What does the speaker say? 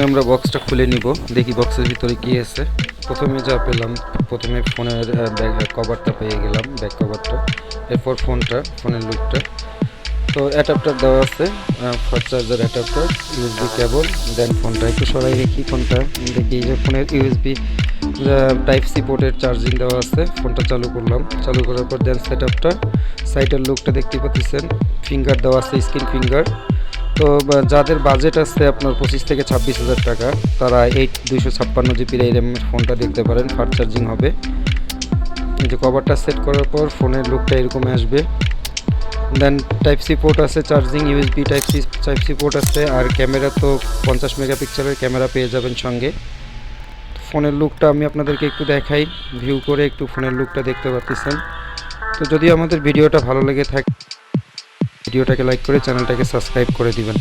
প্রথমে আমরা বক্সটা খুলে নিব, দেখি বক্সের ভিতরে কী আছে। প্রথমে যা পেলাম, প্রথমে ফোনের ব্যাক কভারটা পেয়ে গেলাম, ব্যাক কভারটা, এরপর ফোনের লুকটা। তো অ্যাডাপ্টার দেওয়া আছে, fast charger adapter, USB cable. Then ফোনটা একটু সরাই রেখি, ফোনটা দেখি যে ফোনের ইউএসবি টাইপ সি পোর্টের চার্জিং দেওয়া আছে। ফোনটা চালু করলাম, চালু করার পর দেন সেটআপটা, সাইডের লুকটা দেখতে পাচ্ছেন, ফিঙ্গার দেওয়া আছে, স্ক্রিন ফিঙ্গার। তো যাদের বাজেট আছে আপনার 25 থেকে 26,000 টাকা, তারা এই 256 জিবির এই র্যামের ফোনটা দেখতে পারেন, ফাস্ট চার্জিং হবে। এই যে কভারটা সেট করার পর ফোনের লুকটা এরকম আসবে। দেন টাইপ সি পোর্ট আছে, charging, USB type C port আছে, আর ক্যামেরা তো 50 মেগাপিক্সেলের ক্যামেরা পেয়ে যাবেন সঙ্গে। ফোনের লুকটা আমি আপনাদেরকে একটু দেখাই, ভিউ করে একটু ফোনের লুকটা দেখতে পাচ্ছেন। তো যদি আমাদের ভিডিওটা ভালো লেগে থাকে, ভিডিওটাকে লাইক করে চ্যানেলটাকে সাবস্ক্রাইব করে দিবেন।